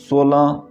16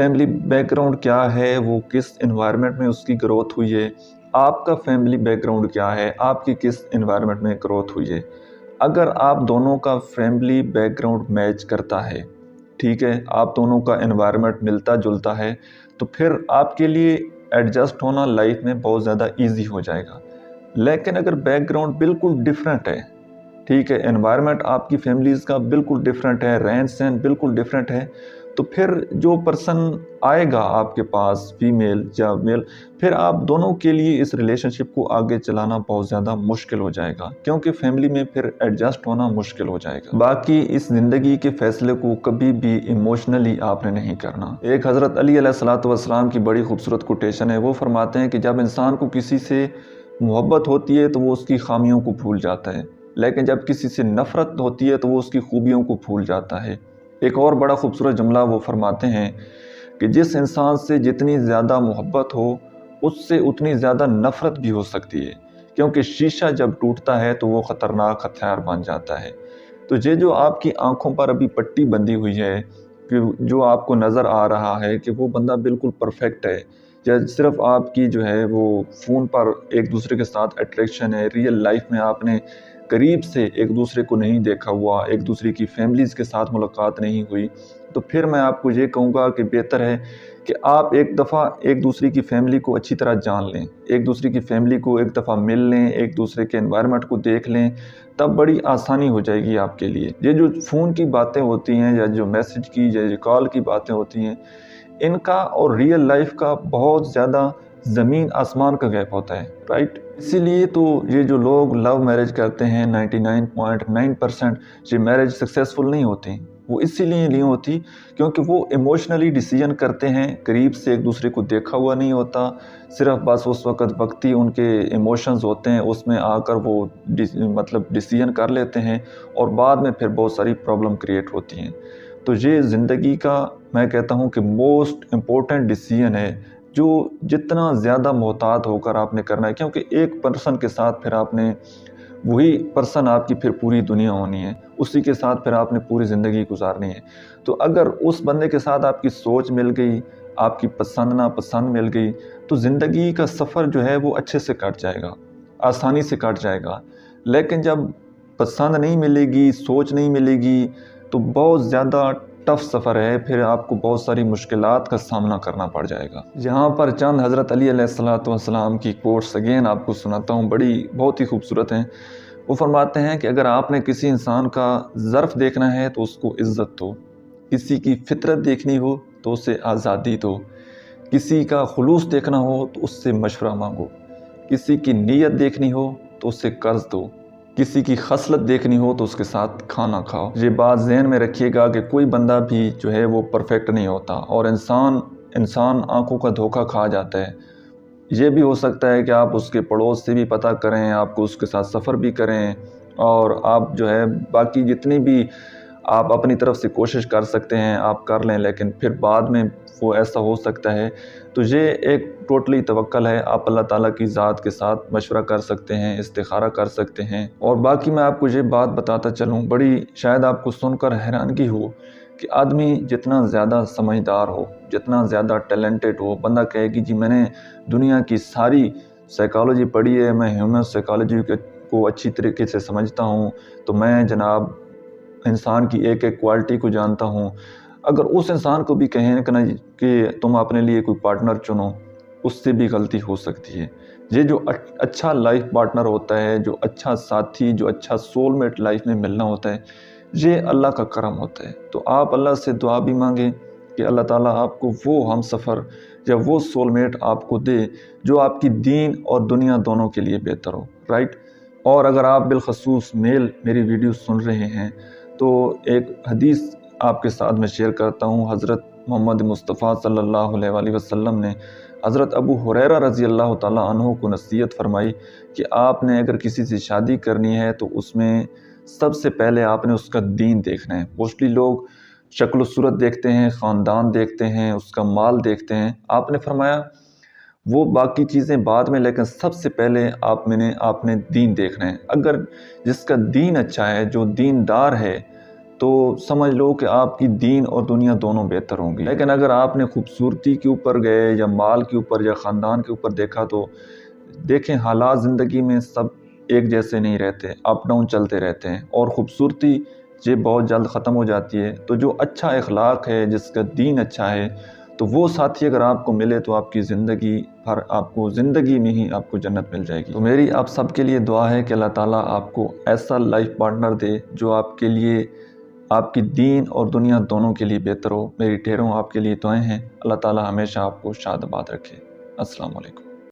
family back ground کیا ہے، وہ کس انوائرمنٹ میں اس کی گروتھ ہوئی ہے، آپ کا فیملی بیک گراؤنڈ کیا ہے، آپ کی کس انوائرمنٹ میں گروتھ ہوئی ہے۔ اگر آپ دونوں کا فیملی بیک گراؤنڈ میچ کرتا ہے، ٹھیک ہے، آپ دونوں کا انوائرمنٹ ملتا جلتا ہے، تو پھر آپ کے لیے ایڈجسٹ ہونا لائف میں بہت زیادہ ایزی ہو جائے گا۔ لیکن اگر بیک گراؤنڈ بالکل ڈیفرنٹ ہے، ٹھیک ہے، انوائرمنٹ آپ کی فیملیز کا بالکل ڈیفرنٹ ہے، رہن سہن بالکل ڈیفرنٹ ہے، تو پھر جو پرسن آئے گا آپ کے پاس، فیمیل یا میل، پھر آپ دونوں کے لیے اس ریلیشن شپ کو آگے چلانا بہت زیادہ مشکل ہو جائے گا، کیونکہ فیملی میں پھر ایڈجسٹ ہونا مشکل ہو جائے گا۔ باقی اس زندگی کے فیصلے کو کبھی بھی ایموشنلی آپ نے نہیں کرنا۔ ایک حضرت علی علیہ السلام کی بڑی خوبصورت کوٹیشن ہے، وہ فرماتے ہیں کہ جب انسان کو کسی سے محبت ہوتی ہے تو وہ اس کی خامیوں کو بھول جاتا ہے، لیکن جب کسی سے نفرت ہوتی ہے تو وہ اس کی خوبیوں کو بھول جاتا ہے۔ ایک اور بڑا خوبصورت جملہ وہ فرماتے ہیں کہ جس انسان سے جتنی زیادہ محبت ہو، اس سے اتنی زیادہ نفرت بھی ہو سکتی ہے، کیونکہ شیشہ جب ٹوٹتا ہے تو وہ خطرناک ہتھیار بن جاتا ہے۔ تو یہ جو آپ کی آنکھوں پر ابھی پٹی بندھی ہوئی ہے، کہ جو آپ کو نظر آ رہا ہے کہ وہ بندہ بالکل پرفیکٹ ہے، یا صرف آپ کی جو ہے وہ فون پر ایک دوسرے کے ساتھ اٹریکشن ہے، ریئل لائف میں آپ نے قریب سے ایک دوسرے کو نہیں دیکھا ہوا، ایک دوسرے کی فیملیز کے ساتھ ملاقات نہیں ہوئی، تو پھر میں آپ کو یہ کہوں گا کہ بہتر ہے کہ آپ ایک دفعہ ایک دوسرے کی فیملی کو اچھی طرح جان لیں، ایک دوسرے کی فیملی کو ایک دفعہ مل لیں، ایک دوسرے کے انوائرمنٹ کو دیکھ لیں، تب بڑی آسانی ہو جائے گی آپ کے لیے۔ یہ جو فون کی باتیں ہوتی ہیں، یا جو میسج کی یا جو کال کی باتیں ہوتی ہیں، ان کا اور ریئل لائف کا بہت زیادہ زمین آسمان کا گیپ ہوتا ہے، رائٹ؟ اسی لیے تو یہ جو لوگ لو میرج کرتے ہیں، 99.9% یہ میرج سکسیسفل نہیں ہوتی، وہ اسی لیے نہیں ہوتی کیونکہ وہ ایموشنلی ڈیسیجن کرتے ہیں، قریب سے ایک دوسرے کو دیکھا ہوا نہیں ہوتا، صرف بس اس وقت وقتی ان کے ایموشنز ہوتے ہیں، اس میں آ کر وہ ڈیسیجن کر لیتے ہیں، اور بعد میں پھر بہت ساری پرابلم کریٹ ہوتی ہیں۔ تو یہ زندگی کا میں کہتا ہوں کہ موسٹ امپورٹنٹ ڈیسیجن ہے، جو جتنا زیادہ محتاط ہو کر آپ نے کرنا ہے، کیونکہ ایک پرسن کے ساتھ پھر آپ نے وہی پرسن آپ کی پھر پوری دنیا ہونی ہے، اسی کے ساتھ پھر آپ نے پوری زندگی گزارنی ہے۔ تو اگر اس بندے کے ساتھ آپ کی سوچ مل گئی، آپ کی پسند ناپسند مل گئی، تو زندگی کا سفر جو ہے وہ اچھے سے کٹ جائے گا، آسانی سے کٹ جائے گا۔ لیکن جب پسند نہیں ملے گی، سوچ نہیں ملے گی، تو بہت زیادہ ٹف سفر ہے، پھر آپ کو بہت ساری مشکلات کا سامنا کرنا پڑ جائے گا۔ یہاں پر چند حضرت علی علیہ السلام کی کوٹس اگین آپ کو سناتا ہوں، بہت ہی خوبصورت ہیں۔ وہ فرماتے ہیں کہ اگر آپ نے کسی انسان کا ظرف دیکھنا ہے تو اس کو عزت دو، کسی کی فطرت دیکھنی ہو تو اسے آزادی دو، کسی کا خلوص دیکھنا ہو تو اس سے مشورہ مانگو، کسی کی نیت دیکھنی ہو تو اس سے قرض دو، کسی کی خصلت دیکھنی ہو تو اس کے ساتھ کھانا کھاؤ۔ یہ بات ذہن میں رکھیے گا کہ کوئی بندہ بھی جو ہے وہ پرفیکٹ نہیں ہوتا، اور انسان آنکھوں کا دھوکہ کھا جاتا ہے۔ یہ بھی ہو سکتا ہے کہ آپ اس کے پڑوس سے بھی پتہ کریں، آپ کو اس کے ساتھ سفر بھی کریں، اور آپ جو ہے باقی جتنی بھی آپ اپنی طرف سے کوشش کر سکتے ہیں آپ کر لیں، لیکن پھر بعد میں وہ ایسا ہو سکتا ہے۔ تو یہ ایک ٹوٹلی توکل ہے، آپ اللہ تعالیٰ کی ذات کے ساتھ مشورہ کر سکتے ہیں، استخارہ کر سکتے ہیں۔ اور باقی میں آپ کو یہ بات بتاتا چلوں، بڑی شاید آپ کو سن کر حیرانگی ہو کہ آدمی جتنا زیادہ سمجھدار ہو، جتنا زیادہ ٹیلنٹڈ ہو، بندہ کہے کہ جی میں نے دنیا کی ساری سائیکالوجی پڑھی ہے، میں ہیومن سائیکالوجی کو اچھی طریقے سے سمجھتا ہوں، تو میں جناب انسان کی ایک ایک کوالٹی کو جانتا ہوں۔ اگر اس انسان کو بھی کہیں کہ تم اپنے لیے کوئی پارٹنر چنو، اس سے بھی غلطی ہو سکتی ہے۔ یہ جو اچھا لائف پارٹنر ہوتا ہے، جو اچھا ساتھی، جو اچھا سول میٹ لائف میں ملنا ہوتا ہے، یہ اللہ کا کرم ہوتا ہے۔ تو آپ اللہ سے دعا بھی مانگیں کہ اللہ تعالیٰ آپ کو وہ ہم سفر یا وہ سول میٹ آپ کو دے جو آپ کی دین اور دنیا دونوں کے لیے بہتر ہو، رائٹ؟ اور اگر آپ بالخصوص میل میری ویڈیو سن رہے ہیں تو ایک حدیث آپ کے ساتھ میں شیئر کرتا ہوں۔ حضرت محمد مصطفیٰ صلی اللہ علیہ وآلہ وسلم نے حضرت ابو ہریرہ رضی اللہ تعالیٰ عنہ کو نصیحت فرمائی کہ آپ نے اگر کسی سے شادی کرنی ہے تو اس میں سب سے پہلے آپ نے اس کا دین دیکھنا ہے۔ موسٹلی لوگ شکل و صورت دیکھتے ہیں، خاندان دیکھتے ہیں، اس کا مال دیکھتے ہیں۔ آپ نے فرمایا وہ باقی چیزیں بعد میں، لیکن سب سے پہلے آپ نے دین دیکھنا ہے۔ اگر جس کا دین اچھا ہے، جو دیندار ہے، تو سمجھ لو کہ آپ کی دین اور دنیا دونوں بہتر ہوں گی۔ لیکن اگر آپ نے خوبصورتی کے اوپر گئے یا مال کے اوپر یا خاندان کے اوپر دیکھا تو دیکھیں حالات زندگی میں سب ایک جیسے نہیں رہتے، اپ ڈاؤن چلتے رہتے ہیں، اور خوبصورتی یہ بہت جلد ختم ہو جاتی ہے۔ تو جو اچھا اخلاق ہے، جس کا دین اچھا ہے، تو وہ ساتھی اگر آپ کو ملے تو آپ کی زندگی میں ہی آپ کو جنت مل جائے گی۔ تو میری آپ سب کے لیے دعا ہے کہ اللہ تعالیٰ آپ کو ایسا لائف پارٹنر دے جو آپ کے لیے، آپ کی دین اور دنیا دونوں کے لیے بہتر ہو۔ میری ڈھیروں آپ کے لیے دعائیں ہیں۔ اللہ تعالیٰ ہمیشہ آپ کو شاد آباد رکھے۔ السلام علیکم۔